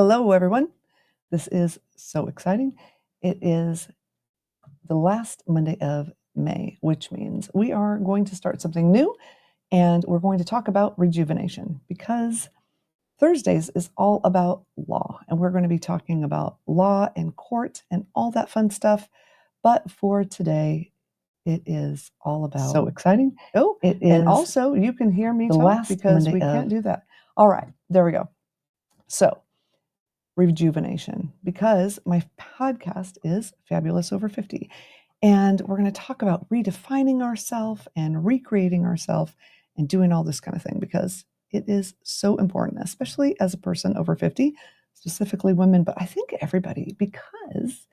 Hello, everyone. This is so exciting. It is the last Monday of May, which means we are going to start something new and we're going to talk about rejuvenation because Thursdays is all about law and we're going to be talking about law and court and all that fun stuff. But for today, it is all about so exciting. Oh, it is. And also, you can hear me talk because we can't do that. All right, there we go. So, rejuvenation, because my podcast is Fabulous Over 50. And we're going to talk about redefining ourselves and recreating ourselves and doing all this kind of thing because it is so important, especially as a person over 50, specifically women, but I think everybody, because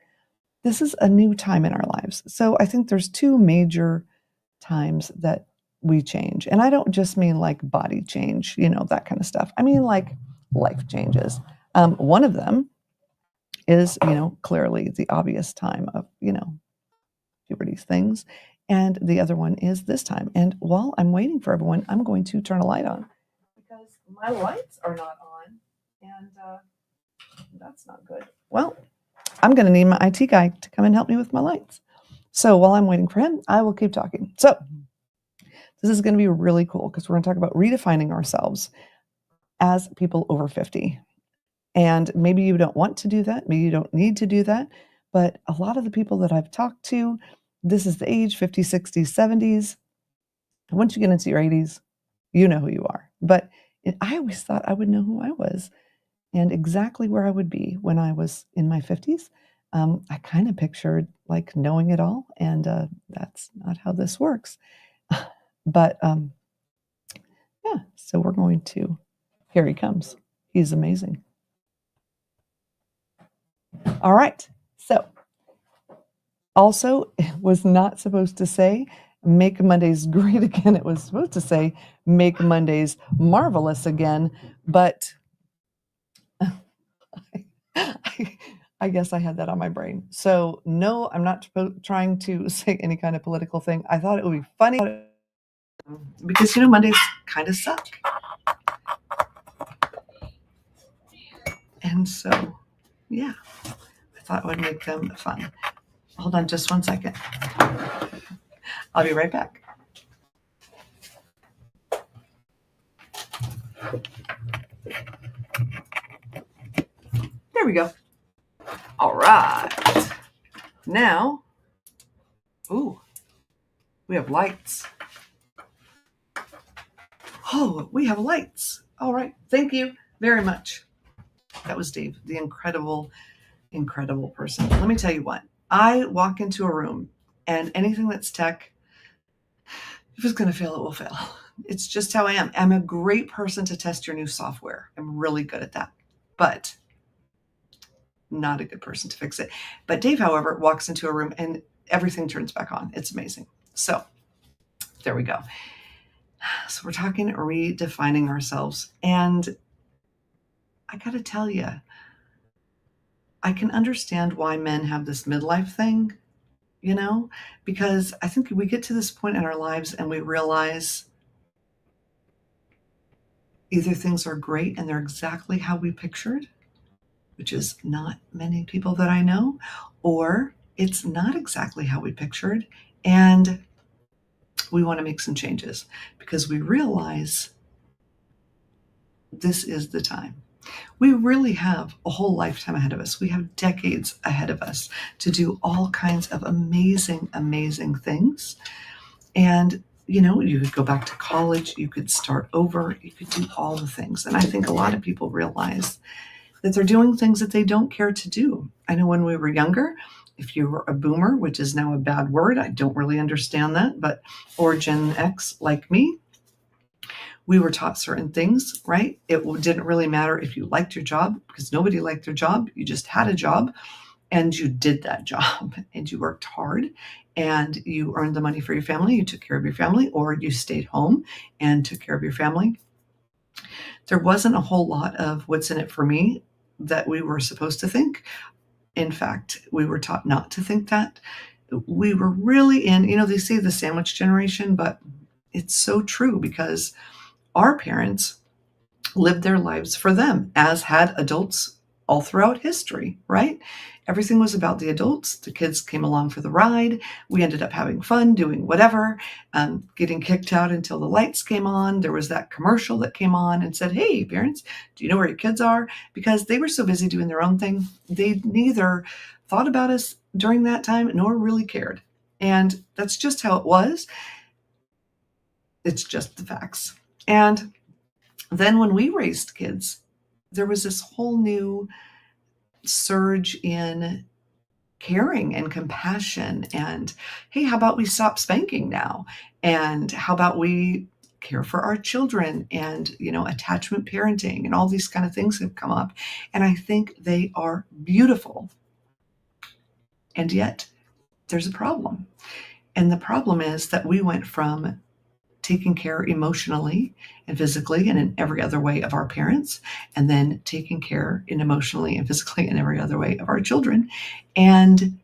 this is a new time in our lives. So I think there's two major times that we change. And I don't just mean like body change, that kind of stuff. I mean like life changes. One of them is, clearly the obvious time of, puberty things. And the other one is this time. And while I'm waiting for everyone, I'm going to turn a light on because my lights are not on. And that's not good. Well, I'm going to need my IT guy to come and help me with my lights. So while I'm waiting for him, I will keep talking. So this is going to be really cool because we're going to talk about redefining ourselves as people over 50. And maybe you don't want to do that. Maybe you don't need to do that. But a lot of the people that I've talked to, this is the age, 50s, 60s, 70s. Once you get into your 80s, you know who you are. But I always thought I would know who I was and exactly where I would be when I was in my 50s. I kind of pictured like knowing it all. And that's not how this works. But yeah, so we're going to, here he comes. He's amazing. All right. So also, it was not supposed to say make Mondays great again. It was supposed to say make Mondays marvelous again. But I guess I had that on my brain. So no, I'm not trying to say any kind of political thing. I thought it would be funny because, Mondays kind of suck. And so, yeah, I thought it would make them fun. Hold on just one second. I'll be right back. There we go. All right. Now, ooh, we have lights. Oh, we have lights. All right. Thank you very much. That was Dave, the incredible, incredible person. Let me tell you what. I walk into a room and anything that's tech, if it's going to fail, it will fail. It's just how I am. I'm a great person to test your new software. I'm really good at that, but not a good person to fix it. But Dave, however, walks into a room and everything turns back on. It's amazing. So there we go. So we're talking redefining ourselves. And I got to tell you, I can understand why men have this midlife thing, because I think we get to this point in our lives and we realize either things are great and they're exactly how we pictured, which is not many people that I know, or it's not exactly how we pictured. And we want to make some changes because we realize this is the time. We really have a whole lifetime ahead of us. We have decades ahead of us to do all kinds of amazing, amazing things. And, you could go back to college, you could start over, you could do all the things. And I think a lot of people realize that they're doing things that they don't care to do. I know when we were younger, if you were a boomer, which is now a bad word, I don't really understand that, or Gen X like me, we were taught certain things, right? It didn't really matter if you liked your job because nobody liked their job. You just had a job and you did that job and you worked hard and you earned the money for your family. You took care of your family or you stayed home and took care of your family. There wasn't a whole lot of what's in it for me that we were supposed to think. In fact, we were taught not to think that. We were really in, they say the sandwich generation, but it's so true because our parents lived their lives for them, as had adults all throughout history, right? Everything was about the adults. The kids came along for the ride. We ended up having fun, doing whatever, getting kicked out until the lights came on. There was that commercial that came on and said, hey, parents, do you know where your kids are? Because they were so busy doing their own thing. They neither thought about us during that time nor really cared. And that's just how it was. It's just the facts. And then when we raised kids, there was this whole new surge in caring and compassion. And hey, how about we stop spanking now? And how about we care for our children and, attachment parenting and all these kind of things have come up. And I think they are beautiful. And yet there's a problem. And the problem is that we went from taking care emotionally and physically and in every other way of our parents, and then taking care in emotionally and physically in every other way of our children. And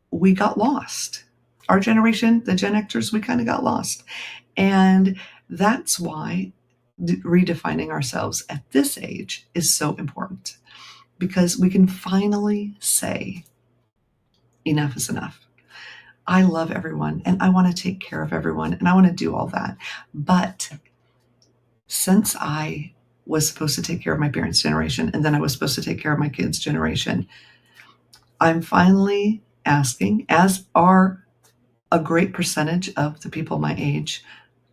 we got lost. Our generation, the Gen Xers, we kind of got lost. And that's why redefining ourselves at this age is so important, because we can finally say, enough is enough. I love everyone and I want to take care of everyone and I want to do all that. But since I was supposed to take care of my parents' generation and then I was supposed to take care of my kids' generation, I'm finally asking, as are a great percentage of the people my age,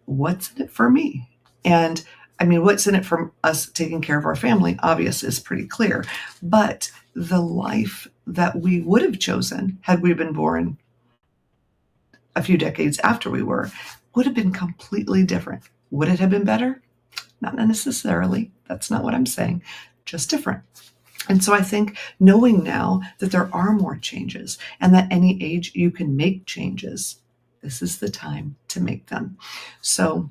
what's in it for me? And I mean, what's in it for us taking care of our family, obvious, is pretty clear. But the life that we would have chosen had we been born a few decades after we were would have been completely different. Would it have been better? Not necessarily. That's not what I'm saying. Just different. And so I think knowing now that there are more changes and that any age you can make changes, this is the time to make them. So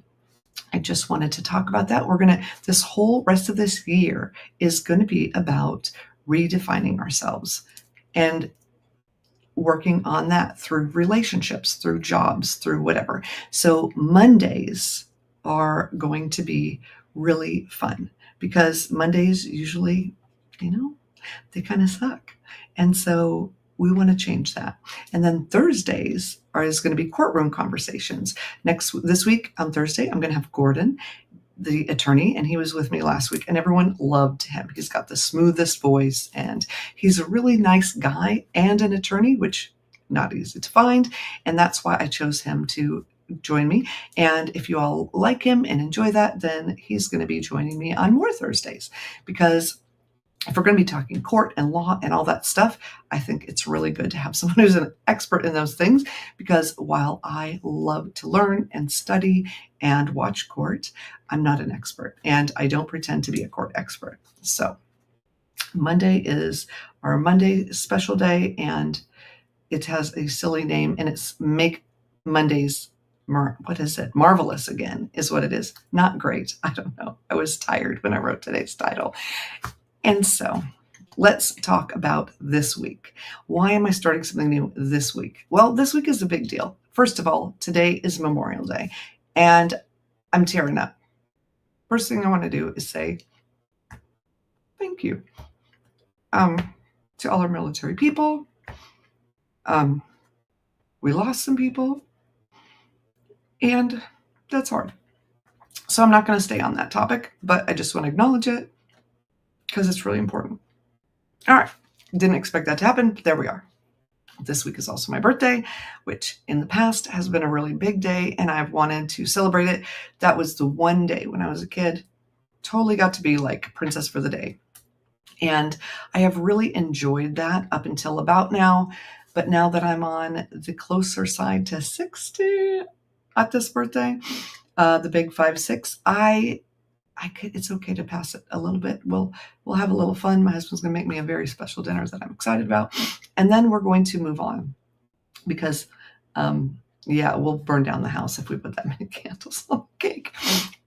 I just wanted to talk about that. This whole rest of this year is going to be about redefining ourselves and working on that through relationships, through jobs, through whatever. So Mondays are going to be really fun because Mondays usually, they kind of suck. And so we want to change that. And then Thursdays is going to be courtroom conversations. This week on Thursday, I'm going to have Gordon, the attorney, and he was with me last week and everyone loved him. He's got the smoothest voice and he's a really nice guy and an attorney, which not easy to find. And that's why I chose him to join me. And if you all like him and enjoy that, then he's going to be joining me on more Thursdays, because if we're going to be talking court and law and all that stuff, I think it's really good to have someone who's an expert in those things, because while I love to learn and study and watch court, I'm not an expert and I don't pretend to be a court expert. So Monday is our Monday special day and it has a silly name and it's Make Mondays Marvelous Again is what it is. Not great. I don't know. I was tired when I wrote today's title. And so let's talk about this week. Why am I starting something new this week? Well, this week is a big deal. First of all, today is Memorial Day and I'm tearing up. First thing I want to do is say thank you to all our military people. We lost some people and that's hard. So I'm not going to stay on that topic, but I just want to acknowledge it because it's really important. All right. Didn't expect that to happen, but there we are. This week is also my birthday, which in the past has been a really big day, and I've wanted to celebrate it. That was the one day when I was a kid, totally got to be like princess for the day. And I have really enjoyed that up until about now. But now that I'm on the closer side to 60 at this birthday, the big 5-6, it's okay to pass it a little bit. We'll have a little fun. My husband's going to make me a very special dinner that I'm excited about. And then we're going to move on because, we'll burn down the house if we put that many candles on the cake.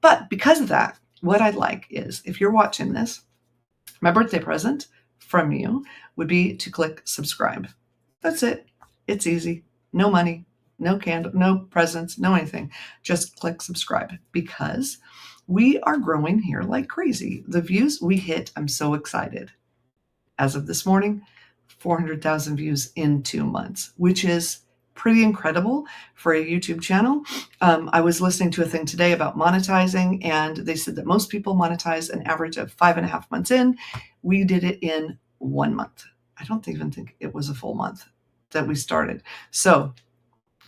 But because of that, what I'd like is, if you're watching this, my birthday present from you would be to click subscribe. That's it. It's easy. No money, no candle, no presents, no anything. Just click subscribe, because we are growing here like crazy. The views we hit, I'm so excited. as of this morning, 400,000 views in 2 months, which is pretty incredible for a YouTube channel. I was listening to a thing today about monetizing, and they said that most people monetize an average of 5.5 months in. We did it in 1 month. I don't even think it was a full month that we started. So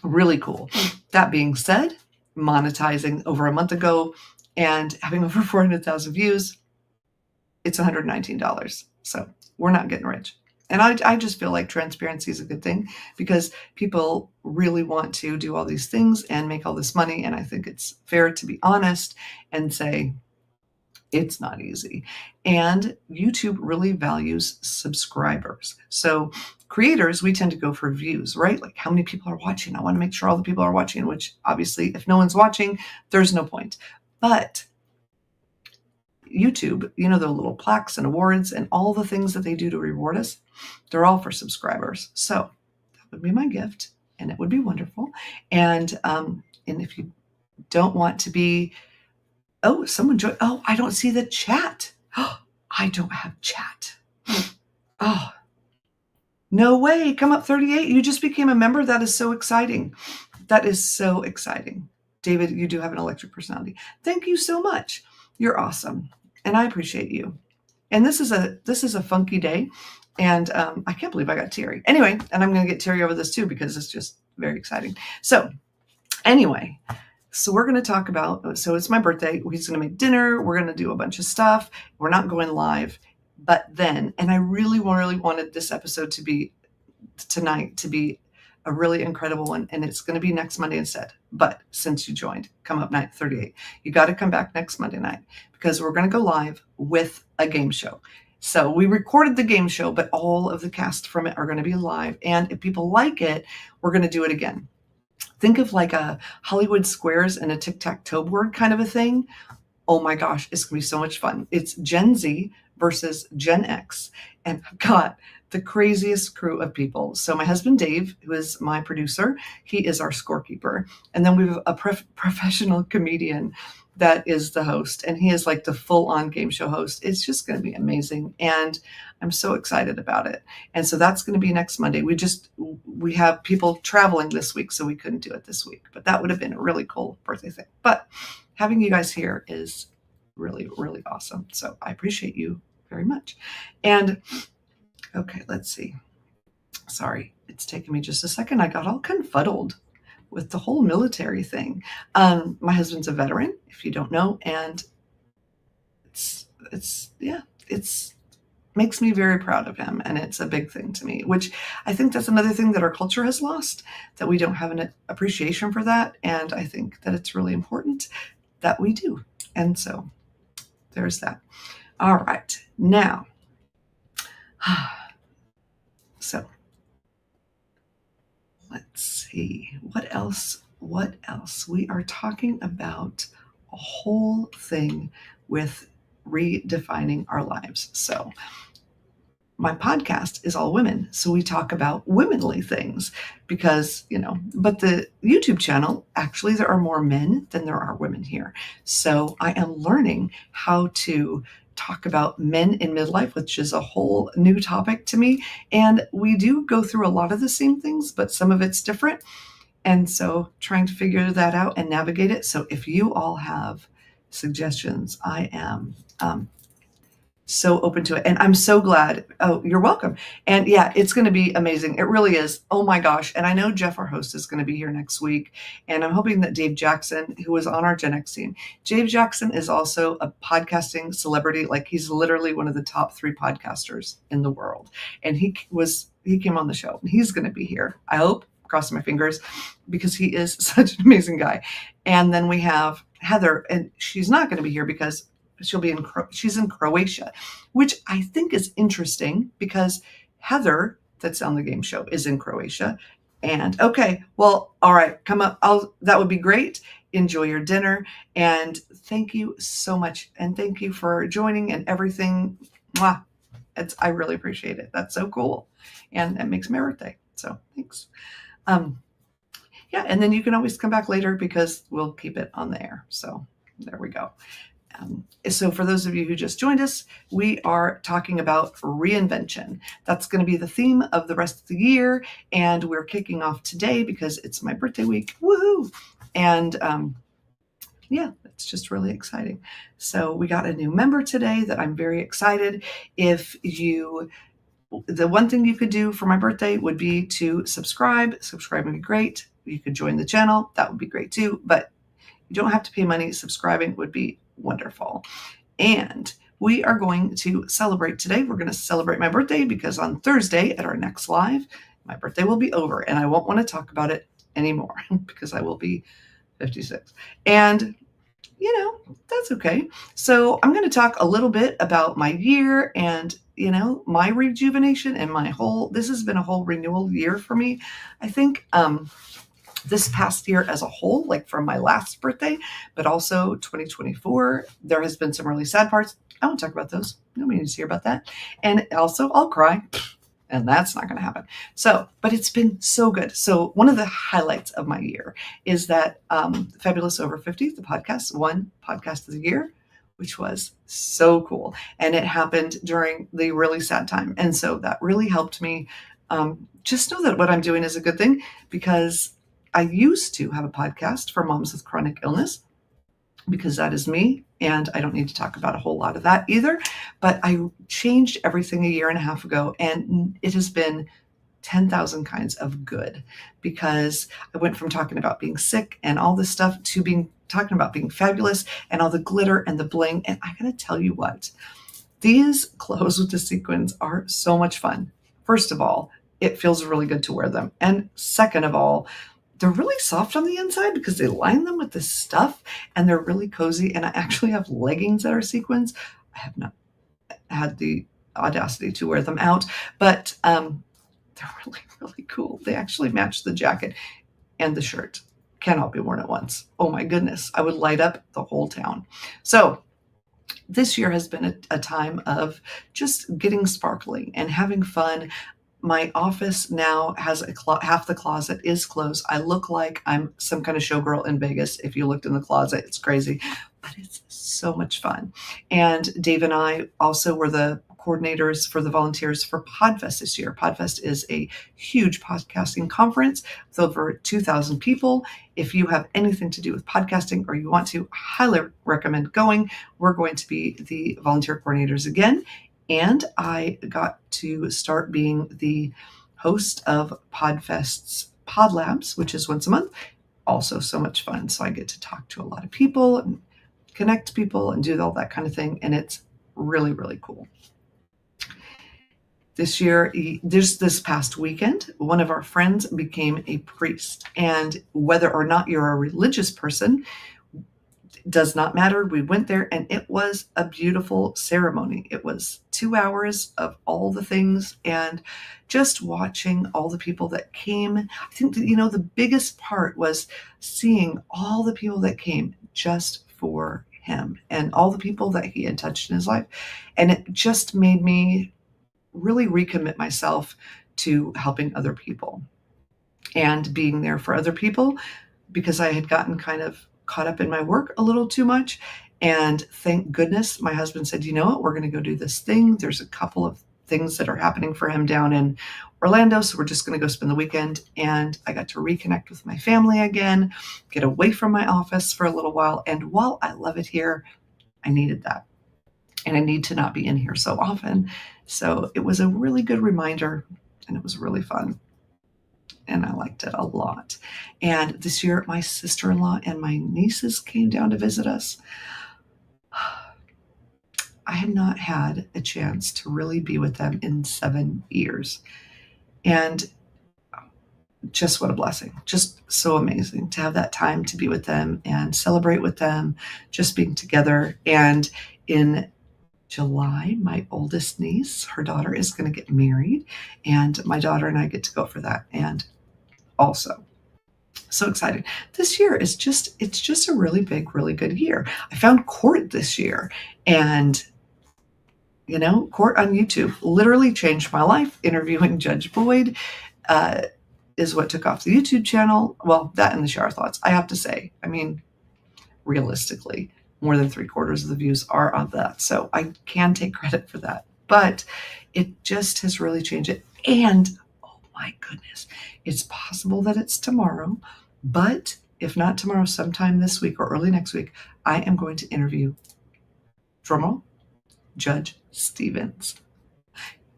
really cool. That being said, monetizing over a month ago and having over 400,000 views, it's $119. So we're not getting rich. And I just feel like transparency is a good thing because people really want to do all these things and make all this money. And I think it's fair to be honest and say, it's not easy. And YouTube really values subscribers. So creators, we tend to go for views, right? Like how many people are watching? I want to make sure all the people are watching, which obviously if no one's watching, there's no point. But YouTube, the little plaques and awards and all the things that they do to reward us, they're all for subscribers. So that would be my gift, and it would be wonderful. And if you don't want to be, someone joined. Oh, I don't see the chat. Oh, I don't have chat. Oh, no way. Come up 38. You just became a member. That is so exciting. That is so exciting. David, you do have an electric personality. Thank you so much. You're awesome. And I appreciate you. And this is a funky day. And I can't believe I got teary. Anyway, and I'm going to get teary over this too because it's just very exciting. So anyway, we're going to talk about, so it's my birthday. He's going to make dinner. We're going to do a bunch of stuff. We're not going live. But then, and I really wanted this episode to be tonight to be a really incredible one. And it's going to be next Monday instead. But since you joined, come up night 38. You got to come back next Monday night because we're going to go live with a game show. So we recorded the game show, but all of the cast from it are going to be live. And if people like it, we're going to do it again. Think of like a Hollywood Squares and a tic-tac-toe board kind of a thing. Oh my gosh, it's going to be so much fun. It's Gen Z versus Gen X. And I've got the craziest crew of people. So my husband, Dave, who is my producer, he is our scorekeeper. And then we have a professional comedian that is the host. And he is like the full-on game show host. It's just going to be amazing. And I'm so excited about it. And so that's going to be next Monday. We have people traveling this week, so we couldn't do it this week. But that would have been a really cool birthday thing. But having you guys here is really, really awesome. So I appreciate you very much. And okay, let's see. Sorry, it's taken me just a second. I got all confuddled with the whole military thing. My husband's a veteran, if you don't know, and it's makes me very proud of him, and it's a big thing to me, which I think that's another thing that our culture has lost, that we don't have an appreciation for that, and I think that it's really important that we do. And so there's that. All right, now, so let's see, what else? We are talking about a whole thing with redefining our lives. So my podcast is all women. So we talk about womanly things because, but the YouTube channel, actually, there are more men than there are women here. So I am learning how to talk about men in midlife, which is a whole new topic to me. And we do go through a lot of the same things, but some of it's different. And so trying to figure that out and navigate it. So if you all have suggestions, I am so open to it. And I'm so glad. Oh, you're welcome. And yeah, it's going to be amazing. It really is. Oh my gosh. And I know Jeff, our host, is going to be here next week. And I'm hoping that Dave Jackson, who was on our Gen X team, Dave Jackson is also a podcasting celebrity. Like he's literally one of the top 3 podcasters in the world. And he came on the show and he's going to be here. I hope, crossing my fingers, because he is such an amazing guy. And then we have Heather, and she's not going to be here because she's in Croatia, which I think is interesting because Heather, that's on the game show, is in Croatia. And okay, well, all right, come up. That would be great. Enjoy your dinner. And thank you so much. And thank you for joining and everything. Mwah. I really appreciate it. That's so cool. And it makes my birthday. So thanks. Yeah, and then you can always come back later because we'll keep it on the air. So there we go. So for those of you who just joined us, we are talking about reinvention. That's going to be the theme of the rest of the year. And we're kicking off today because it's my birthday week. Woohoo! And yeah, it's just really exciting. So we got a new member today that I'm very excited. The one thing you could do for my birthday would be to subscribe. Subscribe would be great. You could join the channel. That would be great too. But you don't have to pay money. Subscribing would be wonderful. And we are going to celebrate today. We're going to celebrate my birthday because on Thursday at our next live, my birthday will be over and I won't want to talk about it anymore because I will be 56. And that's okay. So I'm going to talk a little bit about my year and, my rejuvenation and this has been a whole renewal year for me. I think, this past year as a whole, like from my last birthday, but also 2024, there has been some really sad parts. I won't talk about those. Nobody needs to hear about that. And also I'll cry. And that's not going to happen. But it's been so good. So one of the highlights of my year is that Fabulous Over 50, the podcast, won Podcast of the Year, which was so cool. And it happened during the really sad time. And so that really helped me just know that what I'm doing is a good thing, because I used to have a podcast for moms with chronic illness, because that is me, and I don't need to talk about a whole lot of that either. But I changed everything a year and a half ago, and it has been 10,000 kinds of good, because I went from talking about being sick and all this stuff to talking about being fabulous and all the glitter and the bling. And I gotta tell you what, these clothes with the sequins are so much fun. First of all, it feels really good to wear them. And second of all, they're really soft on the inside because they line them with this stuff and they're really cozy. And I actually have leggings that are sequins. I have not had the audacity to wear them out, but they're really, really cool. They actually match the jacket and the shirt. Cannot be worn at once. Oh my goodness. I would light up the whole town. So this year has been a time of just getting sparkly and having fun. My office now has half the closet is closed. I look like I'm some kind of showgirl in Vegas. If you looked in the closet, it's crazy, but it's so much fun. And Dave and I also were the coordinators for the volunteers for PodFest this year. PodFest is a huge podcasting conference with over 2,000 people. If you have anything to do with podcasting or you want to, highly recommend going. We're going to be the volunteer coordinators again. And I got to start being the host of PodFest's Pod Labs, which is once a month. Also so much fun. So I get to talk to a lot of people and connect people and do all that kind of thing. And it's really, really cool. This year, this past weekend, one of our friends became a priest. And whether or not you're a religious person, does not matter. We went there and it was a beautiful ceremony. It was 2 hours of all the things and just watching all the people that came. I think that, the biggest part was seeing all the people that came just for him and all the people that he had touched in his life. And it just made me really recommit myself to helping other people and being there for other people, because I had gotten kind of caught up in my work a little too much. And thank goodness my husband said, you know what, we're going to go do this thing. There's a couple of things that are happening for him down in Orlando. So we're just going to go spend the weekend. And I got to reconnect with my family again, get away from my office for a little while. And while I love it here, I needed that. And I need to not be in here so often. So it was a really good reminder and it was really fun. And I liked it a lot. And this year, my sister-in-law and my nieces came down to visit us. I had not had a chance to really be with them in 7 years. And just what a blessing. Just so amazing to have that time to be with them and celebrate with them, just being together. And in July, my oldest niece, her daughter is going to get married, and my daughter and I get to go for that. And also so excited. This year is it's just a really big, really good year. I found court this year, and court on YouTube literally changed my life. Interviewing Judge Boyd is what took off the YouTube channel. Well, that and the shower thoughts, I have to say. I mean, realistically, more than 3/4 of the views are of that. So I can take credit for that. But it just has really changed it. And oh my goodness, it's possible that it's tomorrow, but if not tomorrow, sometime this week or early next week, I am going to interview, drumroll, Judge Stevens.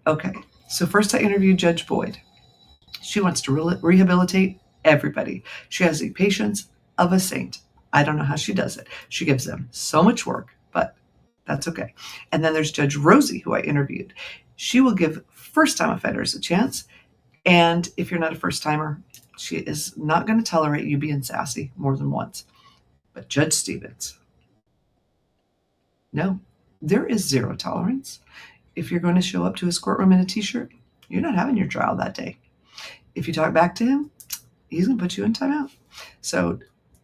Okay, so first I interviewed Judge Boyd. She wants to rehabilitate everybody. She has the patience of a saint. I don't know how she does it. She gives them so much work, but that's okay. And then there's Judge Rosie, who I interviewed. She will give first-time offenders a chance. And if you're not a first-timer, she is not going to tolerate you being sassy more than once. But Judge Stevens, no, there is zero tolerance. If you're going to show up to his courtroom in a t-shirt, you're not having your trial that day. If you talk back to him, he's going to put you in timeout. So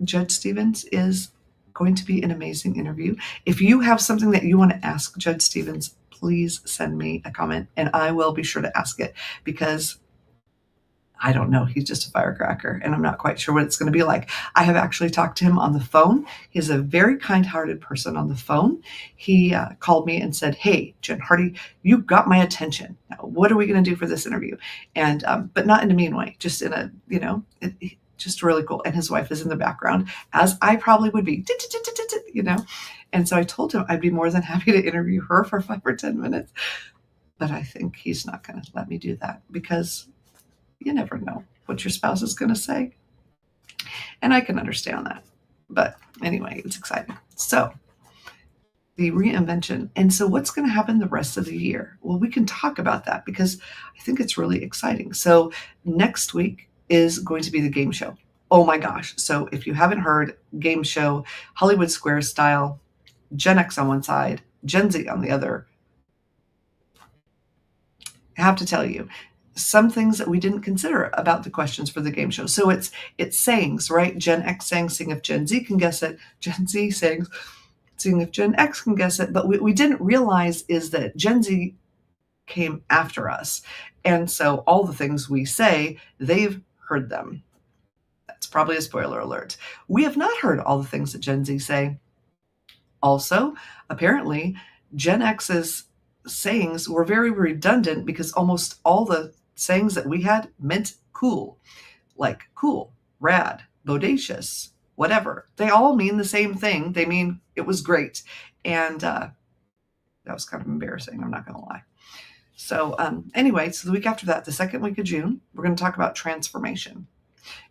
Judge Stevens is going to be an amazing interview. If you have something that you want to ask Judge Stevens, please send me a comment and I will be sure to ask it, because I don't know. He's just a firecracker, and I'm not quite sure what it's going to be like. I have actually talked to him on the phone. He's a very kind-hearted person on the phone. He called me and said, "Hey, Jen Hardy, you got my attention. Now, what are we going to do for this interview?" And but not in a mean way, just in a, just really cool. And his wife is in the background, as I probably would be, And so I told him I'd be more than happy to interview her for 5 or 10 minutes. But I think he's not going to let me do that, because you never know what your spouse is going to say. And I can understand that. But anyway, it's exciting. So the reinvention. And so what's going to happen the rest of the year? Well, we can talk about that because I think it's really exciting. So next week is going to be the game show. Oh my gosh. So if you haven't heard, game show, Hollywood Square style, Gen X on one side, Gen Z on the other. I have to tell you, some things that we didn't consider about the questions for the game show. So it's sayings, right? Gen X saying, seeing if Gen Z can guess it. Gen Z saying, seeing if Gen X can guess it. But we didn't realize is that Gen Z came after us. And so all the things we say, they've heard them. That's probably a spoiler alert. We have not heard all the things that Gen Z say. Also, apparently, Gen X's sayings were very redundant because almost all the sayings that we had meant cool, like cool, rad, bodacious, whatever. They all mean the same thing. They mean it was great. And that was kind of embarrassing, I'm not going to lie. So anyway, so the week after that, the second week of June, we're going to talk about transformation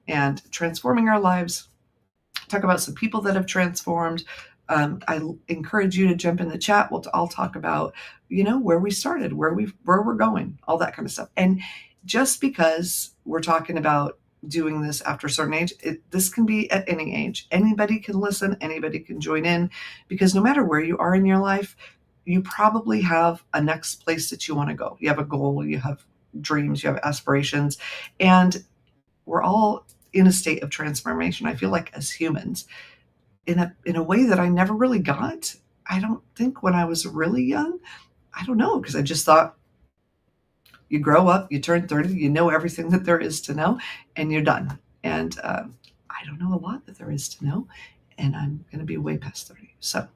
and transforming our lives, talk about some people that have transformed. I encourage you to jump in the chat. I'll talk about, where we started, where we're going, all that kind of stuff. And just because we're talking about doing this after a certain age, this can be at any age. Anybody can listen, anybody can join in, because no matter where you are in your life, you probably have a next place that you want to go. You have a goal, you have dreams, you have aspirations, and we're all in a state of transformation. I feel like as humans, in a way that I never really got. I don't think when I was really young. I don't know, because I just thought you grow up, you turn 30, you know everything that there is to know, and you're done. And I don't know a lot that there is to know, and I'm going to be way past 30. So,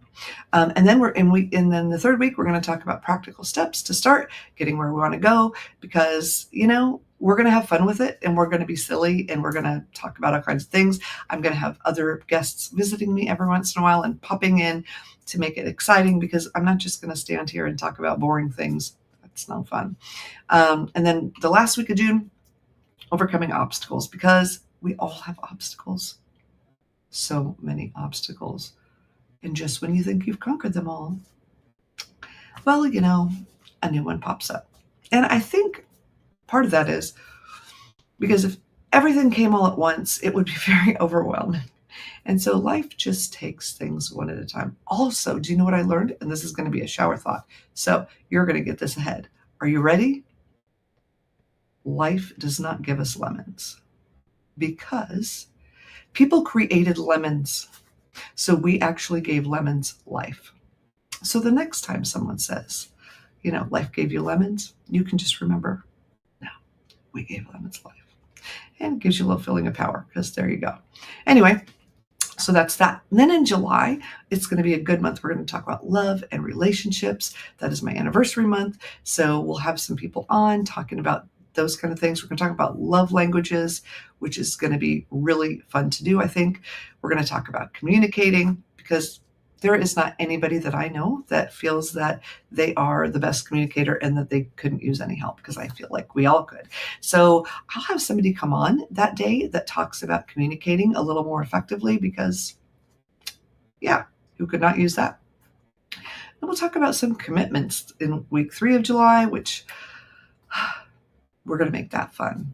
and then then the third week, we're going to talk about practical steps to start getting where we want to go, because, we're going to have fun with it, and we're going to be silly, and we're going to talk about all kinds of things. I'm going to have other guests visiting me every once in a while and popping in to make it exciting, because I'm not just going to stand here and talk about boring things. That's no fun. And then the last week of June, overcoming obstacles, because we all have obstacles. So many obstacles. And just when you think you've conquered them all, well, a new one pops up. And I think part of that is because if everything came all at once, it would be very overwhelming. And so life just takes things one at a time. Also, do you know what I learned? And this is going to be a shower thought. So you're going to get this ahead. Are you ready? Life does not give us lemons, because people created lemons. So we actually gave lemons life. So the next time someone says, life gave you lemons, you can just remember, no, we gave lemons life. And it gives you a little feeling of power, because there you go. Anyway, So that's that. And then in July, it's going to be a good month. We're going to talk about love and relationships. That is my anniversary month. So we'll have some people on talking about those kind of things. We're going to talk about love languages, which is going to be really fun to do, I think. We're going to talk about communicating, because there is not anybody that I know that feels that they are the best communicator and that they couldn't use any help, because I feel like we all could. So I'll have somebody come on that day that talks about communicating a little more effectively, because, yeah, who could not use that? And we'll talk about some commitments in week 3 of July, which we're going to make that fun.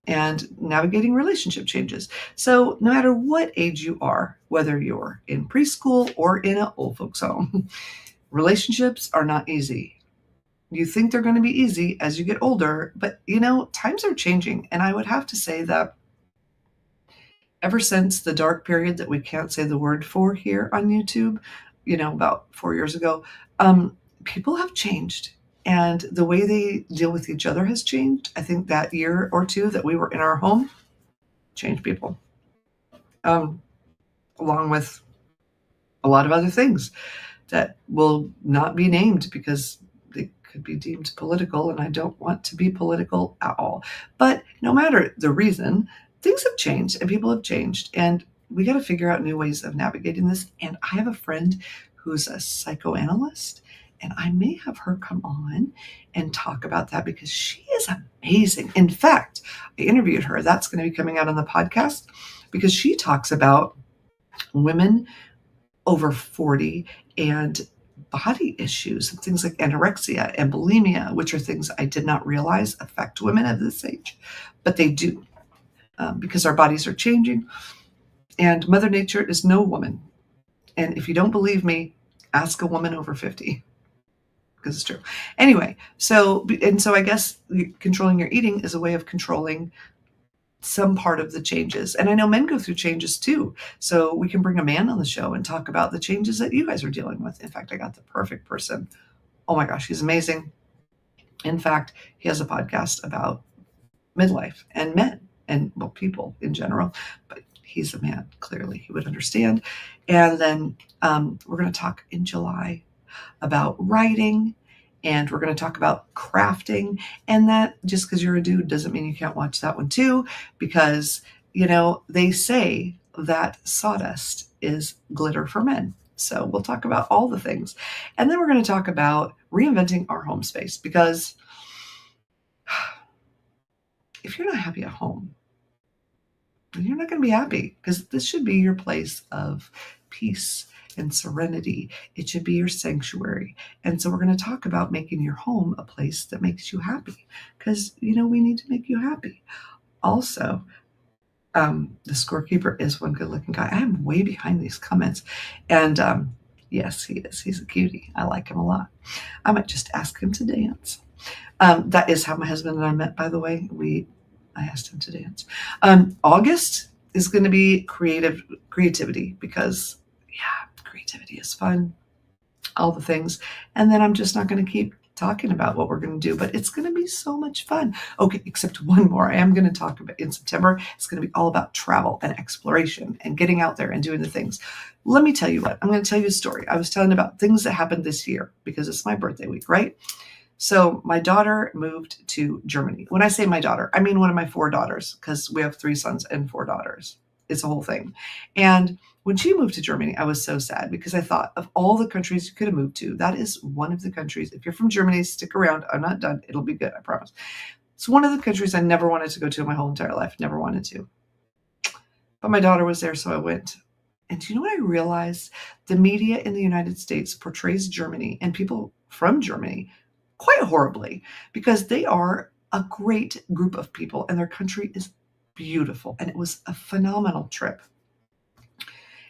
And navigating relationship changes. So no matter what age you are, whether you're in preschool or in an old folks home, relationships are not easy. You think they're going to be easy as you get older, but times are changing. And I would have to say that ever since the dark period that we can't say the word for here on YouTube, about 4 years ago, people have changed. And the way they deal with each other has changed. I think that year or two that we were in our home changed people, along with a lot of other things that will not be named because they could be deemed political, and I don't want to be political at all. But no matter the reason, things have changed and people have changed, and we got to figure out new ways of navigating this. And I have a friend who's a psychoanalyst, and I may have her come on and talk about that, because she is amazing. In fact, I interviewed her. That's going to be coming out on the podcast, because she talks about women over 40 and body issues and things like anorexia and bulimia, which are things I did not realize affect women at this age, but they do, because our bodies are changing, and Mother Nature is no woman. And if you don't believe me, ask a woman over 50, because it's true. Anyway, so I guess controlling your eating is a way of controlling some part of the changes. And I know men go through changes too. So we can bring a man on the show and talk about the changes that you guys are dealing with. In fact, I got the perfect person. Oh my gosh, he's amazing. In fact, he has a podcast about midlife and men and, well, people in general, but he's a man. Clearly he would understand. And then we're going to talk in July about writing, and we're going to talk about crafting. And that, just because you're a dude doesn't mean you can't watch that one too, because they say that sawdust is glitter for men. So we'll talk about all the things. And then we're going to talk about reinventing our home space, because if you're not happy at home, then you're not going to be happy, because this should be your place of peace and serenity. It should be your sanctuary. And so we're going to talk about making your home a place that makes you happy, because we need to make you happy. Also, the scorekeeper is one good-looking guy. I am way behind these comments, and yes, he is. He's a cutie. I like him a lot. I might just ask him to dance. That is how my husband and I met, by the way. I asked him to dance. August is going to be creativity, because creativity is fun, all the things. And then I'm just not going to keep talking about what we're going to do, but it's going to be so much fun. Okay, except one more. I am going to talk about in September. It's going to be all about travel and exploration and getting out there and doing the things. Let me tell you what, I'm going to tell you a story. I was telling about things that happened this year, because it's my birthday week, right? So my daughter moved to Germany. When I say my daughter, I mean one of my 4 daughters, because we have 3 sons and 4 daughters. It's a whole thing. And when she moved to Germany, I was so sad, because I thought, of all the countries you could have moved to, that is one of the countries. If you're from Germany, stick around. I'm not done. It'll be good, I promise. It's one of the countries I never wanted to go to in my whole entire life. Never wanted to. But my daughter was there, so I went. And do you know what I realized? The media in the United States portrays Germany and people from Germany quite horribly, because they are a great group of people and their country is beautiful. And it was a phenomenal trip.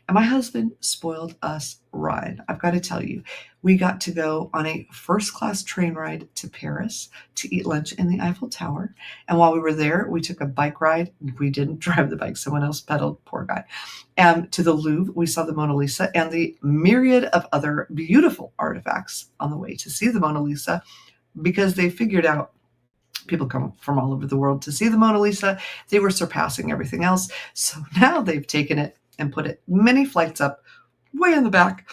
And my husband spoiled us rotten. I've got to tell you, we got to go on a first-class train ride to Paris to eat lunch in the Eiffel Tower. And while we were there, we took a bike ride. We didn't drive the bike. Someone else pedaled, poor guy. To the Louvre, we saw the Mona Lisa and the myriad of other beautiful artifacts on the way to see the Mona Lisa, because they figured out people come from all over the world to see the Mona Lisa. They were surpassing everything else. So now they've taken it and put it many flights up, way in the back.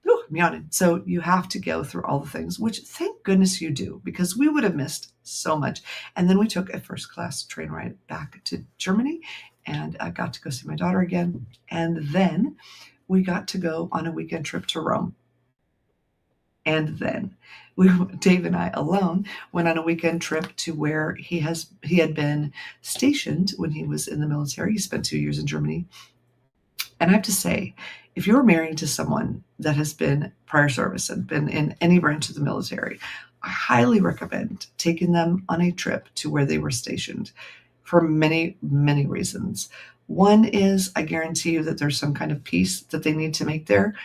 Ooh, I'm yawning. So you have to go through all the things, which thank goodness you do, because we would have missed so much. And then we took a first class train ride back to Germany, and I got to go see my daughter again. And then we got to go on a weekend trip to Rome. And then Dave and I alone went on a weekend trip to where he had been stationed when he was in the military. He spent 2 years in Germany. And I have to say, if you're married to someone that has been prior service and been in any branch of the military, I highly recommend taking them on a trip to where they were stationed for many, many reasons. One is, I guarantee you that there's some kind of peace that they need to make there,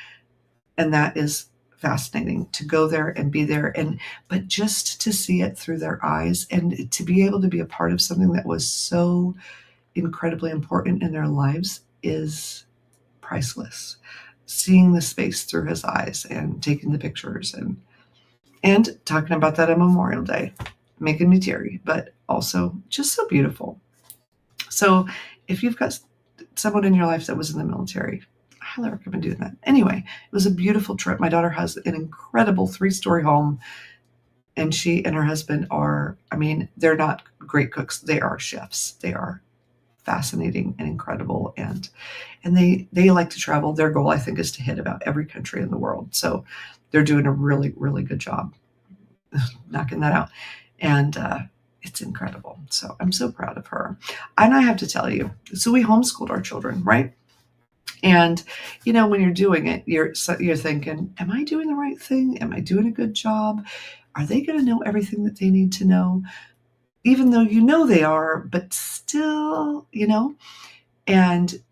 and that is fascinating to go there and be there, but just to see it through their eyes and to be able to be a part of something that was so incredibly important in their lives is priceless. Seeing the space through his eyes and taking the pictures and talking about that on Memorial Day, making me teary, but also just so beautiful. So if you've got someone in your life that was in the military, I highly recommend doing that. Anyway, it was a beautiful trip. My daughter has an incredible 3-story home, and she and her husband are, they're not great cooks. They are chefs. They are fascinating and incredible, and they like to travel. Their goal, I think, is to hit about every country in the world. So they're doing a really, really good job knocking that out. And it's incredible. So I'm so proud of her. And I have to tell you, so we homeschooled our children, right? And when you're doing it, you're thinking, am I doing the right thing? Am I doing a good job? Are they going to know everything that they need to know? Even though they are, but still, and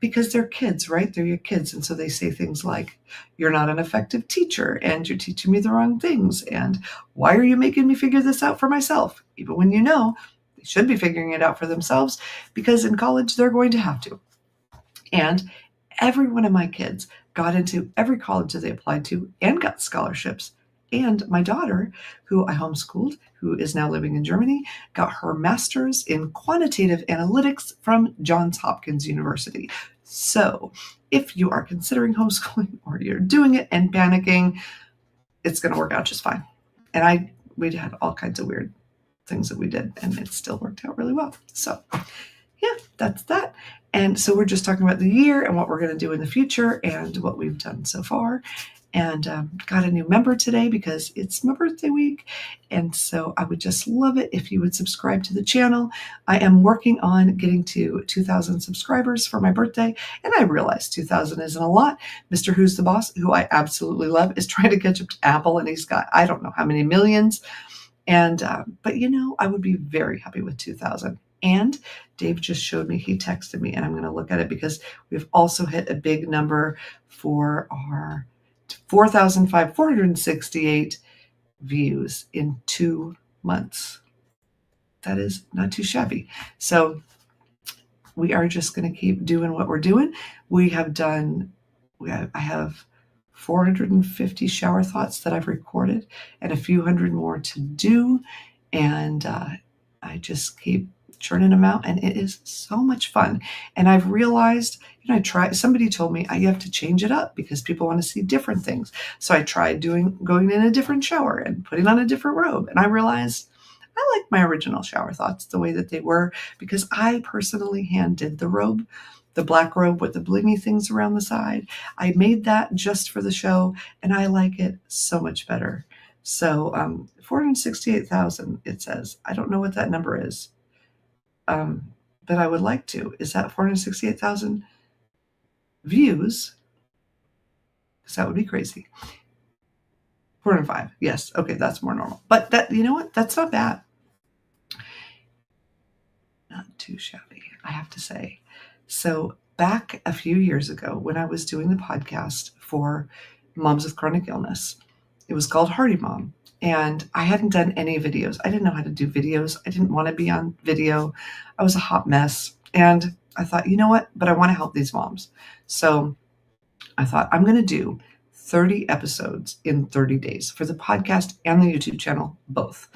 because they're kids, right? They're your kids. And so they say things like, you're not an effective teacher and you're teaching me the wrong things. And why are you making me figure this out for myself? Even when they should be figuring it out for themselves, because in college, they're going to have to. And every one of my kids got into every college that they applied to and got scholarships. And my daughter, who I homeschooled, who is now living in Germany, got her master's in quantitative analytics from Johns Hopkins University. So if you are considering homeschooling or you're doing it and panicking, it's going to work out just fine. And we had all kinds of weird things that we did, and it still worked out really well. So yeah, that's that. And so we're just talking about the year and what we're going to do in the future and what we've done so far. And got a new member today because it's my birthday week. And so I would just love it if you would subscribe to the channel. I am working on getting to 2,000 subscribers for my birthday. And I realize 2,000 isn't a lot. Mr. Who's the Boss, who I absolutely love, is trying to catch up to Apple. And he's got, I don't know how many millions. And, but I would be very happy with 2,000. And Dave just showed me, he texted me, and I'm going to look at it because we've also hit a big number for our 468 views in 2 months. That is not too shabby. So we are just going to keep doing what we're doing. I have 450 shower thoughts that I've recorded and a few hundred more to do. And I just keep churning them out, and it is so much fun. And I've realized, somebody told me you have to change it up because people want to see different things. So I tried going in a different shower and putting on a different robe. And I realized I like my original shower thoughts the way that they were, because I personally hand did the robe, the black robe with the blingy things around the side. I made that just for the show, and I like it so much better. So 468,000, it says. I don't know what that number is. But I would like to. Is that 468,000 views? Because that would be crazy. 405. Yes. Okay, that's more normal. But what? That's not bad. Not too shabby, I have to say. So back a few years ago, when I was doing the podcast for moms with chronic illness, it was called Hardy Mom. And I hadn't done any videos. I didn't know how to do videos. I didn't want to be on video. I was a hot mess. And I thought, you know what? But I want to help these moms. So I thought, I'm going to do 30 episodes in 30 days for the podcast and the YouTube channel, both.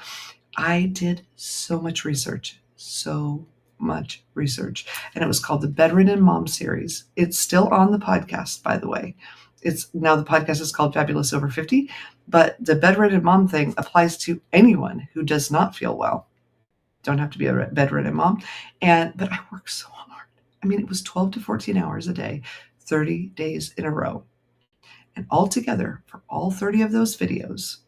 I did so much research, so much research. And it was called the Bedridden Mom series. It's still on the podcast, by the way. It's now the podcast is called Fabulous Over 50, but the bedridden mom thing applies to anyone who does not feel well. Don't have to be a bedridden mom. But I work so hard. I mean, it was 12 to 14 hours a day, 30 days in a row. And altogether, for all 30 of those videos,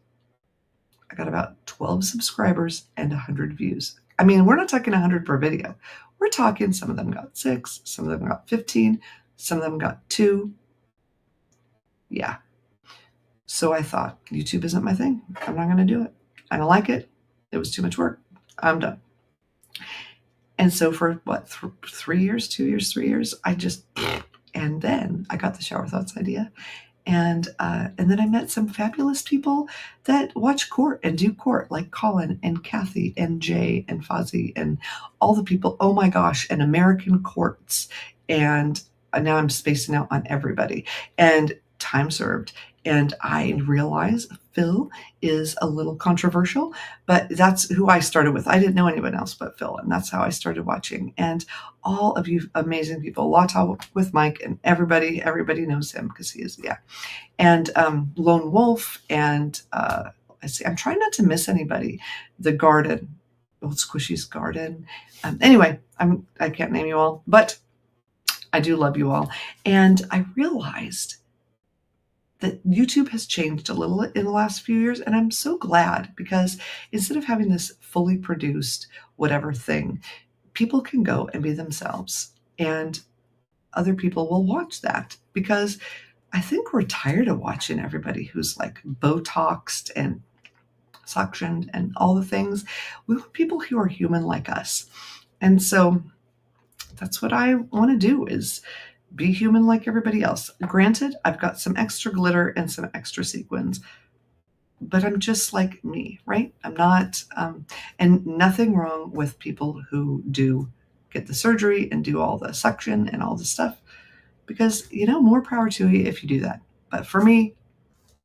I got about 12 subscribers and 100 views. I mean, we're not talking 100 per video. We're talking some of them got 6, some of them got 15, some of them got 2. Yeah. So I thought, YouTube isn't my thing. I'm not going to do it. I don't like it. It was too much work. I'm done. And so for 3 years, 2 years, 3 years, and then I got the Shower Thoughts idea. And then I met some fabulous people that watch court and do court, like Colin and Kathy and Jay and Fozzie and all the people. Oh my gosh, and American Courts. And now I'm spacing out on everybody. And Time Served. And I realize Phil is a little controversial, but that's who I started with. I didn't know anyone else but Phil, and that's how I started watching. And all of you amazing people, Law Talk with Mike, and everybody knows him because he is, yeah. And Lone Wolf, and I'm trying not to miss anybody. The Garden, Old Squishy's Garden. Anyway, I can't name you all, but I do love you all. And I realized that YouTube has changed a little in the last few years, and I'm so glad, because instead of having this fully produced whatever thing, people can go and be themselves, and other people will watch that, because I think we're tired of watching everybody who's like Botoxed and suctioned and all the things. We want people who are human like us. And so that's what I want to do, is be human like everybody else. Granted, I've got some extra glitter and some extra sequins, but I'm just like me, right? I'm not, and nothing wrong with people who do get the surgery and do all the suction and all the stuff, because, more power to you if you do that. But for me,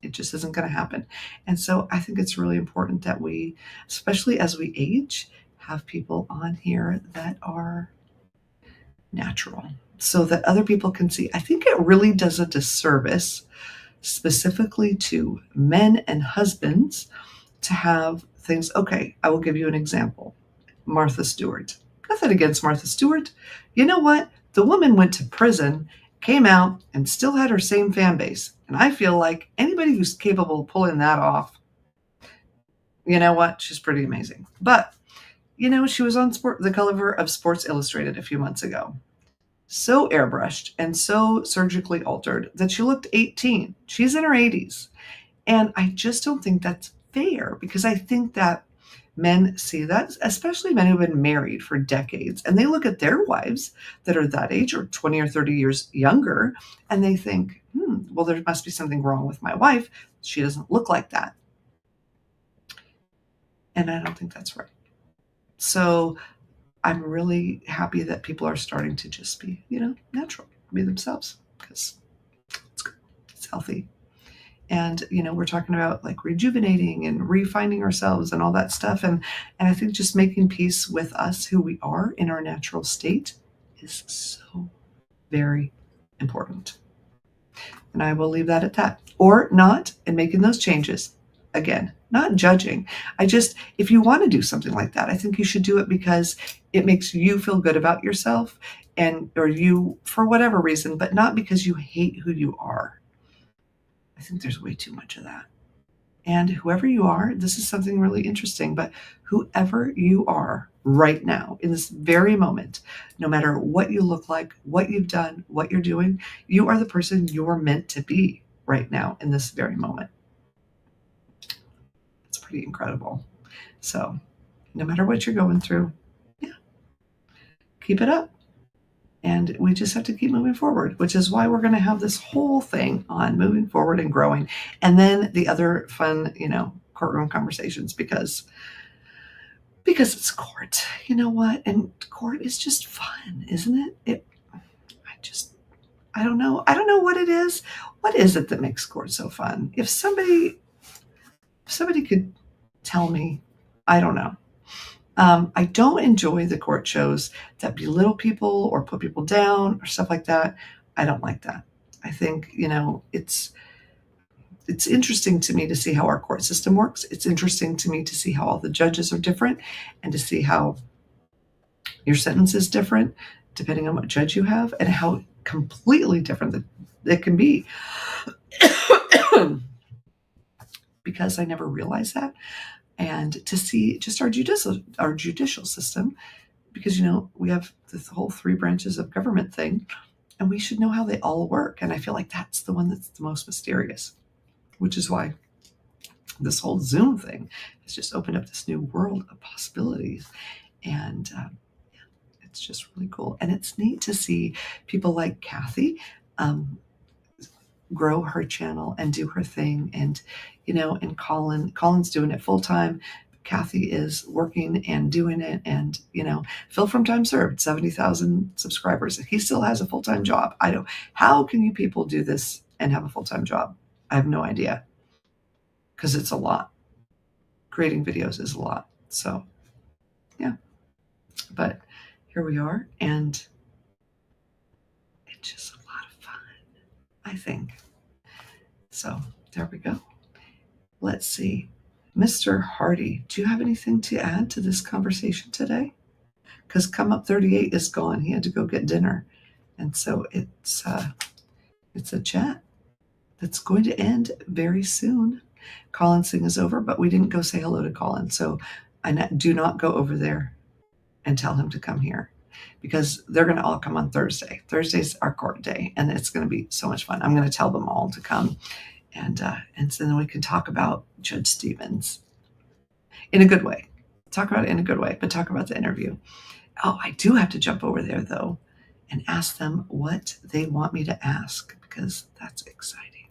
it just isn't going to happen. And so I think it's really important that we, especially as we age, have people on here that are natural, so that other people can see. I think it really does a disservice, specifically to men and husbands, to have things. Okay, I will give you an example. Martha Stewart. Nothing against Martha Stewart. You know what? The woman went to prison, came out, and still had her same fan base. And I feel like anybody who's capable of pulling that off, you know what? She's pretty amazing. But, she was on the cover of Sports Illustrated a few months ago. So airbrushed and so surgically altered that she looked 18. She's in her 80s. And I just don't think that's fair, because I think that men see that, especially men who've been married for decades, and they look at their wives that are that age or 20 or 30 years younger, and they think, well, there must be something wrong with my wife. She doesn't look like that. And I don't think that's right. So I'm really happy that people are starting to just be, natural, be themselves, because it's good. It's healthy. And, we're talking about like rejuvenating and refining ourselves and all that stuff. And I think just making peace with us, who we are in our natural state, is so very important. And I will leave that at that. Or not, and making those changes. Again, not judging. If you want to do something like that, I think you should do it because it makes you feel good about yourself, or you, for whatever reason, but not because you hate who you are. I think there's way too much of that. And whoever you are, this is something really interesting, but whoever you are right now, in this very moment, no matter what you look like, what you've done, what you're doing, you are the person you're meant to be right now in this very moment. It's pretty incredible. So no matter what you're going through, keep it up. And we just have to keep moving forward, which is why we're going to have this whole thing on moving forward and growing. And then the other fun, courtroom conversations, because it's court. You know what? And court is just fun, isn't it? I don't know. I don't know what it is. What is it that makes court so fun? If somebody could tell me, I don't know. I don't enjoy the court shows that belittle people or put people down or stuff like that. I don't like that. I think, it's interesting to me to see how our court system works. It's interesting to me to see how all the judges are different and to see how your sentence is different depending on what judge you have and how completely different it can be. Because I never realized that. And to see just our judicial system, because we have this whole three branches of government thing, and we should know how they all work. And I feel like that's the one that's the most mysterious, which is why this whole Zoom thing has just opened up this new world of possibilities. And it's just really cool. And it's neat to see people like Kathy grow her channel and do her thing. And, and Colin's doing it full time. Kathy is working and doing it. And, Phil from Time Served, 70,000 subscribers. He still has a full-time job. How can you people do this and have a full-time job? I have no idea. Because it's a lot. Creating videos is a lot. So, yeah. But here we are. And it's just a lot of fun, I think. So, there we go. Let's see. Mr. Hardy, do you have anything to add to this conversation today? Because Come Up 38 is gone. He had to go get dinner. And so it's a chat that's going to end very soon. Colin's thing is over, but we didn't go say hello to Colin. So I do not go over there and tell him to come here because they're going to all come on Thursday. Thursday's our court day, and it's going to be so much fun. I'm going to tell them all to come. And so then we can talk about Judge Stevens in a good way. Talk about it in a good way, but talk about the interview. Oh, I do have to jump over there, though, and ask them what they want me to ask, because that's exciting.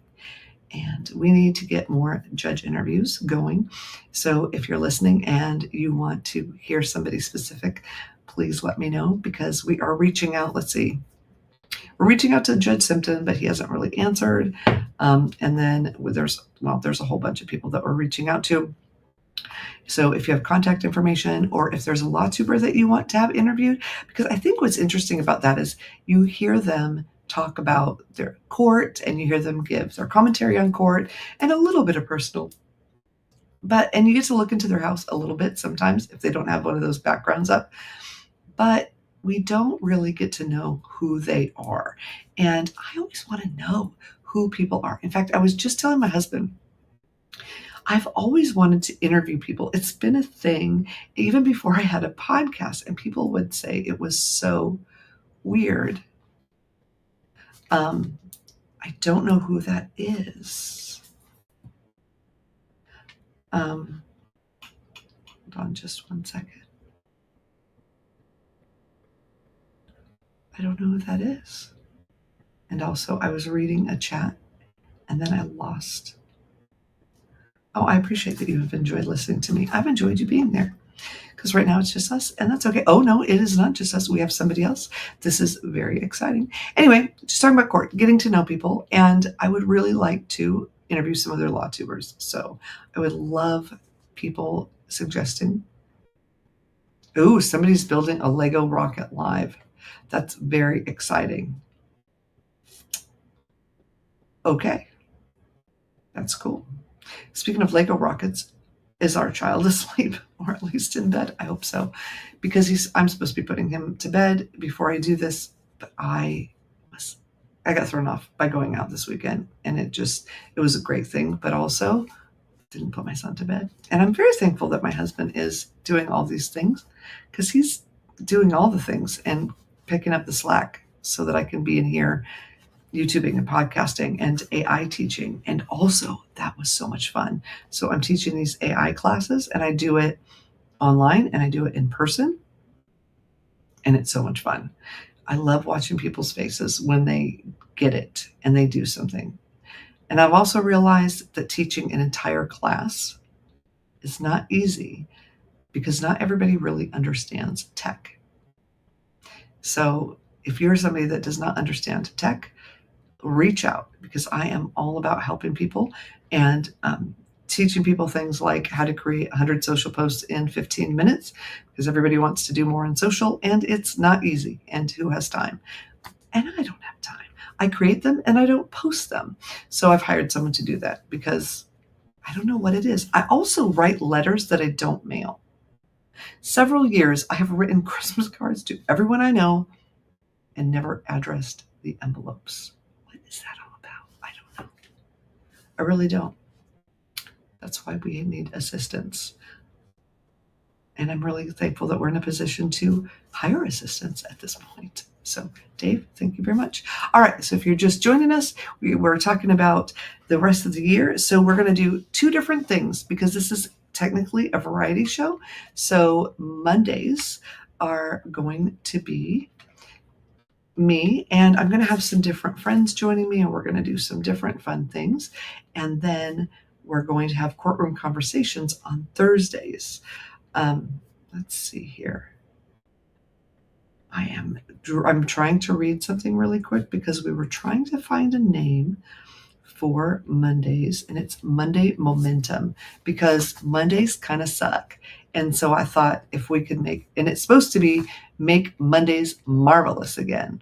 And we need to get more judge interviews going. So if you're listening and you want to hear somebody specific, please let me know, because we are reaching out. Let's see. We're reaching out to Judge Simpson, but he hasn't really answered. And then there's a whole bunch of people that we're reaching out to. So if you have contact information, or if there's a law tuber that you want to have interviewed, because I think what's interesting about that is you hear them talk about their court and you hear them give their commentary on court and a little bit of personal. And you get to look into their house a little bit sometimes if they don't have one of those backgrounds up. But we don't really get to know who they are. And I always want to know who people are. In fact, I was just telling my husband, I've always wanted to interview people. It's been a thing even before I had a podcast, and people would say it was so weird. I don't know who that is. Hold on just one second. I don't know who that is. And also, I was reading a chat and then I lost. Oh, I appreciate that you have enjoyed listening to me. I've enjoyed you being there, because right now it's just us, and that's okay. Oh, no, it is not just us. We have somebody else. This is very exciting. Anyway, just talking about court, getting to know people, and I would really like to interview some other law tubers. So I would love people suggesting. Ooh, somebody's building a Lego rocket live. That's very exciting. Okay, that's cool. Speaking of Lego rockets, is our child asleep, or at least in bed? I hope so, because I'm supposed to be putting him to bed before I do this, but I got thrown off by going out this weekend, and it was a great thing, but also didn't put my son to bed. And I'm very thankful that my husband is doing all these things, because he's doing all the things and picking up the slack so that I can be in here YouTubing and podcasting and AI teaching. And also, that was so much fun. So I'm teaching these AI classes, and I do it online and I do it in person. And it's so much fun. I love watching people's faces when they get it and they do something. And I've also realized that teaching an entire class is not easy, because not everybody really understands tech. So if you're somebody that does not understand tech, reach out, because I am all about helping people and teaching people things like how to create 100 social posts in 15 minutes, because everybody wants to do more on social, and it's not easy. And who has time? And I don't have time. I create them and I don't post them. So I've hired someone to do that because I don't know what it is. I also write letters that I don't mail. Several years I have written Christmas cards to everyone I know and never addressed the envelopes. What is that all about? I don't know. I really don't. That's why we need assistance. And I'm really thankful that we're in a position to hire assistants at this point. So, Dave, thank you very much. All right, so if you're just joining us, we're talking about the rest of the year. So we're going to do two different things because this is technically a variety show. So Mondays are going to be me, and I'm going to have some different friends joining me, and we're going to do some different fun things. And then we're going to have courtroom conversations on Thursdays. Let's see here. I'm trying to read something really quick because we were trying to find a name for Mondays, and it's Monday Momentum, because Mondays kind of suck. And so I thought if we could and it's supposed to be make Mondays marvelous again.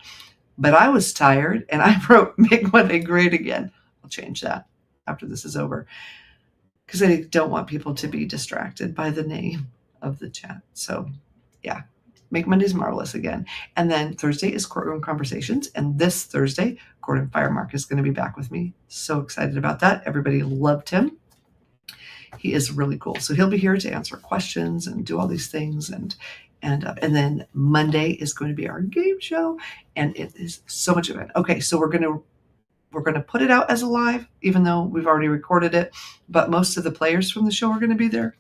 But I was tired and I wrote make Monday great again. I'll change that after this is over, because I don't want people to be distracted by the name of the chat. So yeah, make Mondays marvelous again. And then Thursday is courtroom conversations. And this Thursday, Gordon Firemark is going to be back with me. So excited about that. Everybody loved him. He is really cool. So he'll be here to answer questions and do all these things. And then Monday is going to be our game show. And it is so much fun. Okay, so we're going to put it out as a live, even though we've already recorded it. But most of the players from the show are going to be there.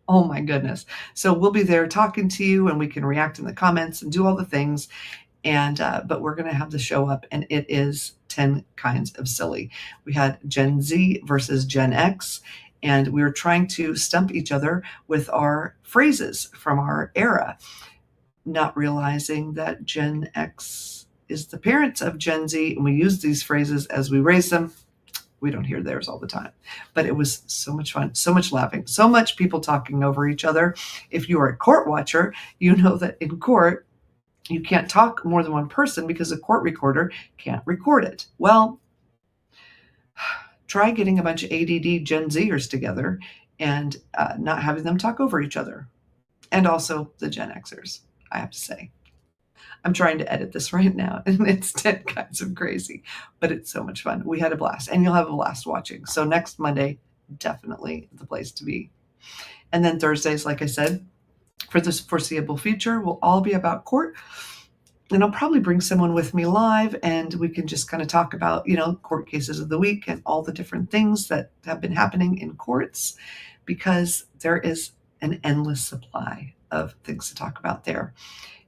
Oh my goodness. So we'll be there talking to you, and we can react in the comments and do all the things. But we're going to have the show up, and it is 10 kinds of silly. We had Gen Z versus Gen X, and we were trying to stump each other with our phrases from our era, not realizing that Gen X is the parents of Gen Z, and we use these phrases as we raise them. We don't hear theirs all the time, but it was so much fun, so much laughing, so much people talking over each other. If you are a court watcher, you know that in court, you can't talk more than one person because a court recorder can't record it. Well, try getting a bunch of ADD Gen Zers together and not having them talk over each other. And also the Gen Xers, I have to say. I'm trying to edit this right now, and it's 10 kinds of crazy, but it's so much fun. We had a blast, and you'll have a blast watching. So next Monday, definitely the place to be. And then Thursdays, like I said, for the foreseeable future, will all be about court. And I'll probably bring someone with me live, and we can just kind of talk about, court cases of the week and all the different things that have been happening in courts, because there is an endless supply of things to talk about there.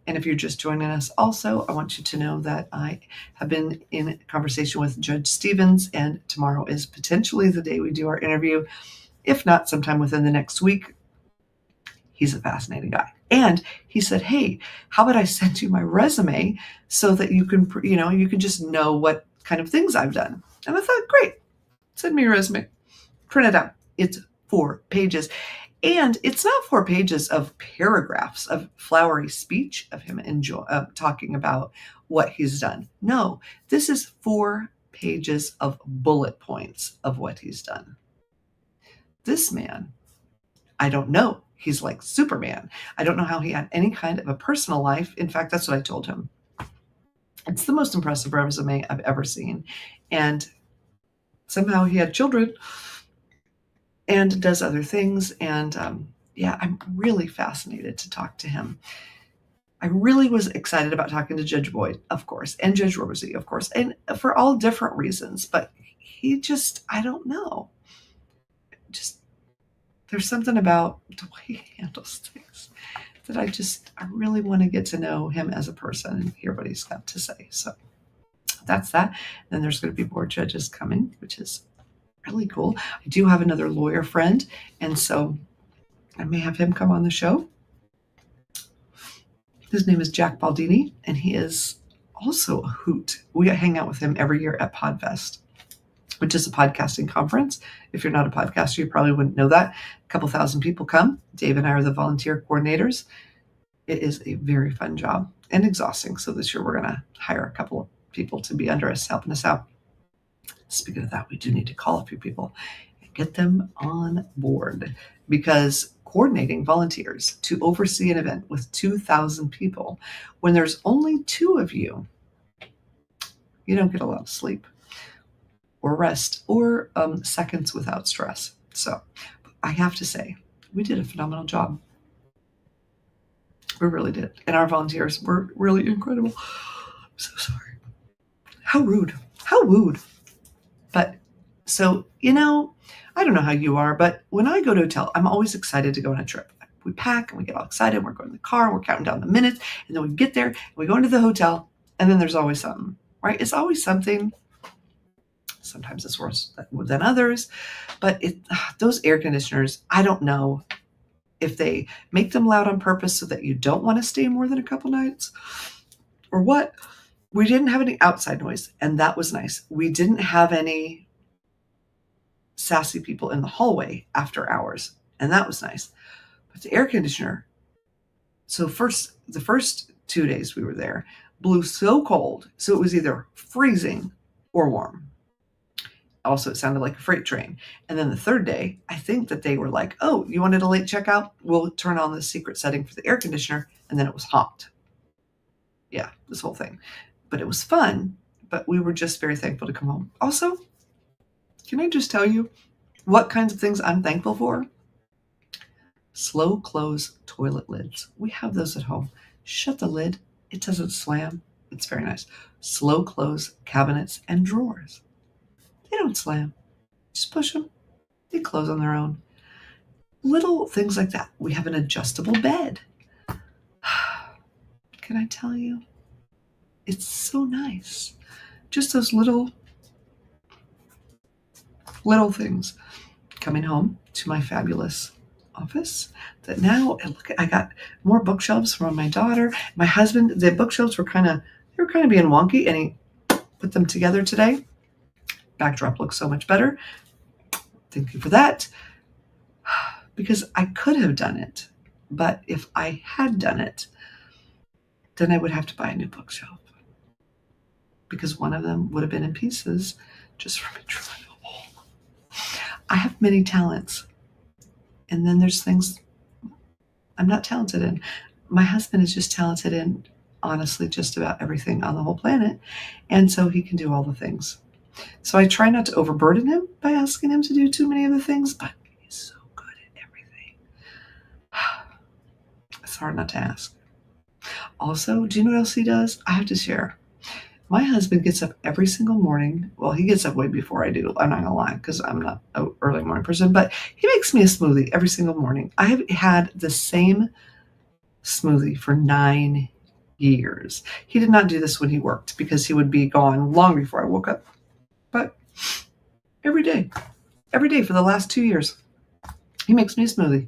And if you're just joining us also, I want you to know that I have been in conversation with Judge Stevens, and tomorrow is potentially the day we do our interview, if not sometime within the next week. He's a fascinating guy. And he said, hey, how about I send you my resume so that you can just know what kind of things I've done. And I thought, great, send me your resume, print it out. It's 4 pages. And it's not 4 pages of paragraphs of flowery speech of him talking about what he's done. No, this is 4 pages of bullet points of what he's done. This man, I don't know. He's like Superman. I don't know how he had any kind of a personal life. In fact, that's what I told him. It's the most impressive resume I've ever seen. And somehow he had children and does other things. And I'm really fascinated to talk to him. I really was excited about talking to Judge Boyd, of course, and Judge Rosie, of course, and for all different reasons. But he just, I don't know. There's something about the way he handles things that I really want to get to know him as a person and hear what he's got to say. So that's that. Then there's going to be more judges coming, which is really cool. I do have another lawyer friend, and so I may have him come on the show. His name is Jack Baldini, and he is also a hoot. We hang out with him every year at PodFest. which is a podcasting conference. If you're not a podcaster, you probably wouldn't know that. A couple thousand people come. Dave and I are the volunteer coordinators. It is a very fun job and exhausting. So this year we're going to hire a couple of people to be under us, helping us out. Speaking of that, we do need to call a few people and get them on board, because coordinating volunteers to oversee an event with 2,000 people, when there's only 2 of you, you don't get a lot of sleep or rest or seconds without stress. So I have to say, we did a phenomenal job. We really did. And our volunteers were really incredible. I'm so sorry. How rude. How wooed. But so, I don't know how you are, but when I go to a hotel, I'm always excited to go on a trip. We pack and we get all excited. We're going in the car and we're counting down the minutes. And then we get there and we go into the hotel, and then there's always something, right? It's always something. Sometimes it's worse than others. But those air conditioners, I don't know if they make them loud on purpose so that you don't want to stay more than a couple nights or what. We didn't have any outside noise, and that was nice. We didn't have any sassy people in the hallway after hours, and that was nice. But the air conditioner, so the first 2 days we were there, blew so cold, so it was either freezing or warm. Also, it sounded like a freight train. And then the third day, I think that they were like, oh, you wanted a late checkout? We'll turn on the secret setting for the air conditioner. And then it was hot. Yeah, this whole thing. But it was fun. But we were just very thankful to come home. Also, can I just tell you what kinds of things I'm thankful for? Slow close toilet lids. We have those at home. Shut the lid. It doesn't slam. It's very nice. Slow close cabinets and drawers. They don't slam. Just push them. They close on their own. Little things like that. We have an adjustable bed. Can I tell you? It's so nice. Just those little things. Coming home to my fabulous office that now, look, I got more bookshelves from my daughter. My husband, the bookshelves were kind of being wonky, and he put them together today. Backdrop looks so much better. Thank you for that. Because I could have done it, but if I had done it, then I would have to buy a new bookshelf, because one of them would have been in pieces just from me trying to hold. I have many talents, and then there's things I'm not talented in. My husband is just talented in, honestly, just about everything on the whole planet, and so he can do all the things. So I try not to overburden him by asking him to do too many of the things, but he's so good at everything. It's hard not to ask. Also, do you know what else he does? I have to share. My husband gets up every single morning. Well, he gets up way before I do. I'm not going to lie, because I'm not an early morning person, but he makes me a smoothie every single morning. I have had the same smoothie for 9 years. He did not do this when he worked, because he would be gone long before I woke up. But every day for the last 2 years, he makes me a smoothie,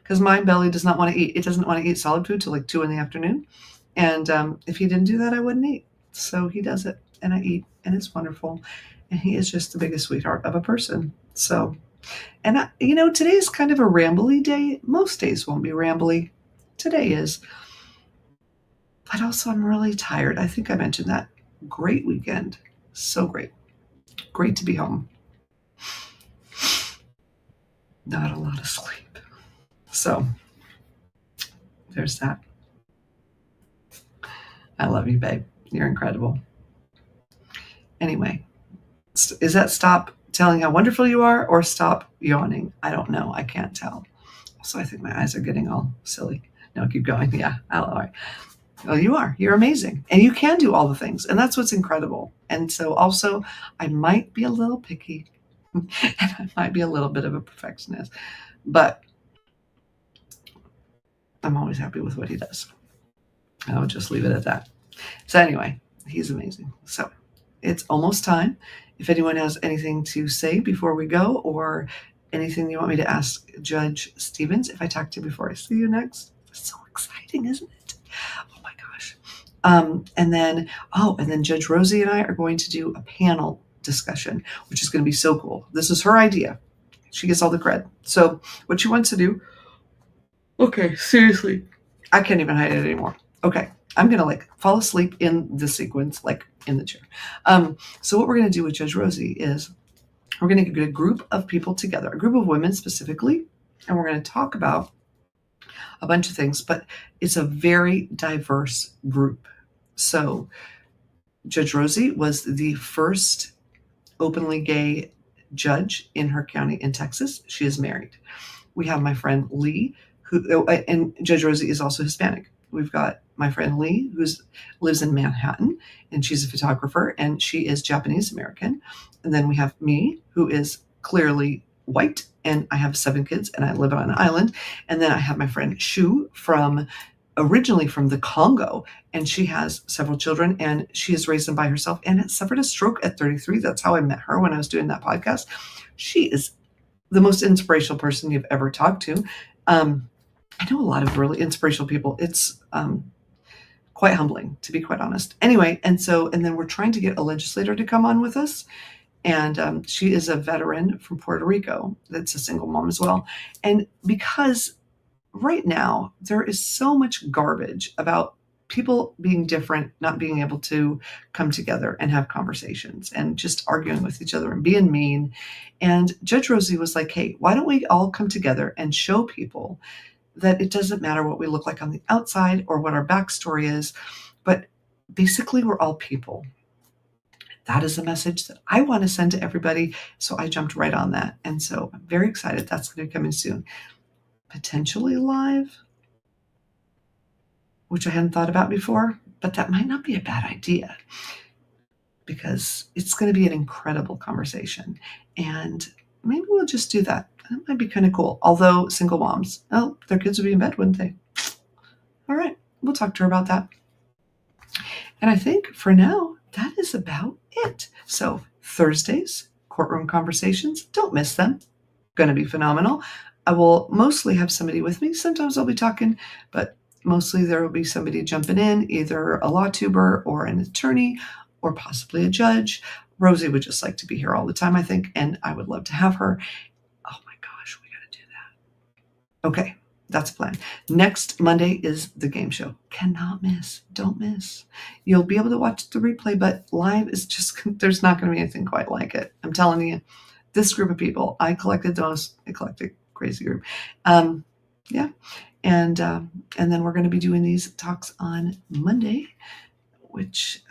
because my belly does not want to eat. It doesn't want to eat solid food till like 2 p.m. And if he didn't do that, I wouldn't eat. So he does it, and I eat, and it's wonderful. And he is just the biggest sweetheart of a person. So, and today is kind of a rambly day. Most days won't be rambly. Today is. But also, I'm really tired. I think I mentioned that. Great weekend. So great. Great to be home. Not a lot of sleep. So, there's that. I love you, babe. You're incredible. Anyway, is that stop telling how wonderful you are or stop yawning? I don't know. I can't tell. Also, I think my eyes are getting all silly. No, keep going. Yeah. All right. Well, you are. You're amazing. And you can do all the things. And that's what's incredible. And so also, I might be a little picky. And I might be a little bit of a perfectionist. But I'm always happy with what he does. I'll just leave it at that. So anyway, he's amazing. So it's almost time. If anyone has anything to say before we go, or anything you want me to ask Judge Stevens if I talk to you before I see you next. It's so exciting, isn't it? Oh my gosh. And then Judge Rosie and I are going to do a panel discussion, which is going to be so cool. This is her idea. She gets all the credit. So what she wants to do, okay, seriously, I can't even hide it anymore. Okay, I'm going to fall asleep in the sequence, in the chair. So what we're going to do with Judge Rosie is we're going to get a group of people together, a group of women specifically, and we're going to talk about a bunch of things, but it's a very diverse group. So Judge Rosie was the first openly gay judge in her county in Texas. She is married. We have my friend Lee, and Judge Rosie is also Hispanic. We've got my friend Lee, who lives in Manhattan, and she's a photographer, and she is Japanese American. And then we have me, who is clearly white, and I have 7 kids, and I live on an island. And then I have my friend Shu originally from the Congo, and she has several children, and she is raised them by herself and suffered a stroke at 33. That's how I met her when I was doing that podcast. She is the most inspirational person you've ever talked to. I know a lot of really inspirational people. It's quite humbling, to be quite honest. Anyway, and then we're trying to get a legislator to come on with us. And she is a veteran from Puerto Rico that's a single mom as well. And because right now there is so much garbage about people being different, not being able to come together and have conversations and just arguing with each other and being mean. And Judge Rosie was like, hey, why don't we all come together and show people that it doesn't matter what we look like on the outside or what our backstory is, but basically we're all people. That is a message that I want to send to everybody. So I jumped right on that. And so I'm very excited. That's going to be coming soon. Potentially live, which I hadn't thought about before, but that might not be a bad idea because it's going to be an incredible conversation. And maybe we'll just do that. That might be kind of cool. Although single moms, their kids would be in bed, wouldn't they? All right, we'll talk to her about that. And I think for now, that is about it. So Thursdays, courtroom conversations, don't miss them. Going to be phenomenal. I will mostly have somebody with me. Sometimes I'll be talking, but mostly there will be somebody jumping in, either a law tuber or an attorney or possibly a judge. Rosie would just like to be here all the time, I think, and I would love to have her. Oh my gosh, we got to do that. Okay, that's a plan. Next Monday is the game show. Cannot miss. Don't miss. You'll be able to watch the replay, but live is just, there's not going to be anything quite like it. I'm telling you, this group of people, I collected the most eclectic, crazy group. Yeah. And then we're going to be doing these talks on Monday, which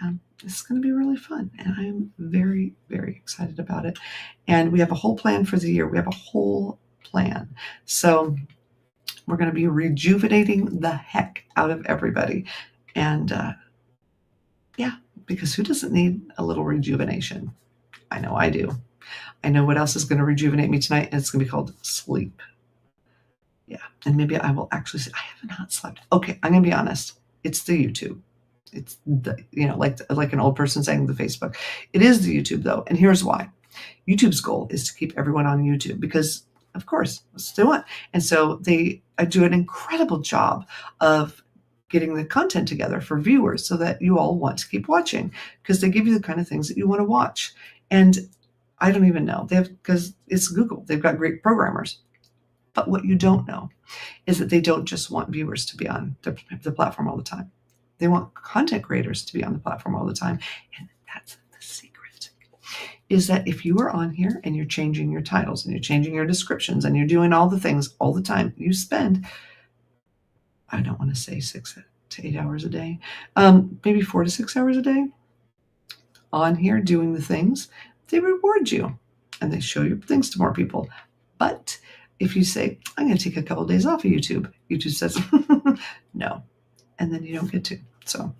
is going to be really fun. And I'm very, very excited about it. And we have a whole plan for the year. We have a whole plan. So we're going to be rejuvenating the heck out of everybody. And yeah, because who doesn't need a little rejuvenation? I know I do. I know what else is going to rejuvenate me tonight, and it's going to be called sleep. Yeah, and maybe I will actually say, I have not slept. Okay, I'm going to be honest. It's the YouTube. It's the, like an old person saying the Facebook. It is the YouTube, though, and here's why. YouTube's goal is to keep everyone on YouTube because, of course, that's what they want. And so they do an incredible job of getting the content together for viewers so that you all want to keep watching because they give you the kind of things that you want to watch. And I don't even know. Because it's Google. They've got great programmers. But what you don't know is that they don't just want viewers to be on the platform all the time. They want content creators to be on the platform all the time. And that's the secret, is that if you are on here and you're changing your titles and you're changing your descriptions and you're doing all the things all the time, you spend, I don't want to say 6 to 8 hours a day, maybe 4 to 6 hours a day on here doing the things, they reward you and they show your things to more people. But if you say, I'm going to take a couple of days off of YouTube, YouTube says, no. And then you don't get to. So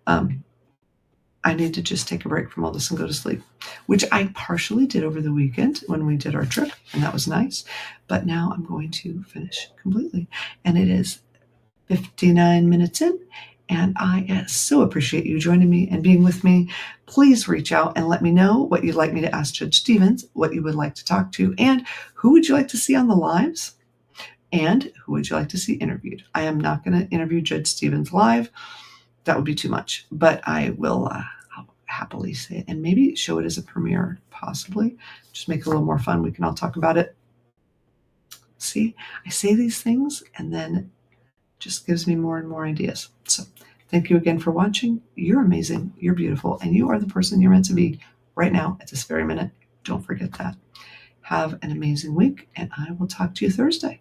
I need to just take a break from all this and go to sleep, which I partially did over the weekend when we did our trip, and that was nice. But now I'm going to finish completely. And it is 59 minutes in, and I so appreciate you joining me and being with me. Please reach out and let me know what you'd like me to ask Judge Stevens, what you would like to talk to, and who would you like to see on the lives, and who would you like to see interviewed. I am not going to interview Judge Stevens live. That would be too much, but I will happily say it, and maybe show it as a premiere, possibly. Just make it a little more fun. We can all talk about it. See, I say these things and then just gives me more and more ideas. So thank you again for watching. You're amazing, you're beautiful, and you are the person you're meant to be right now at this very minute. Don't forget that. Have an amazing week, and I will talk to you Thursday.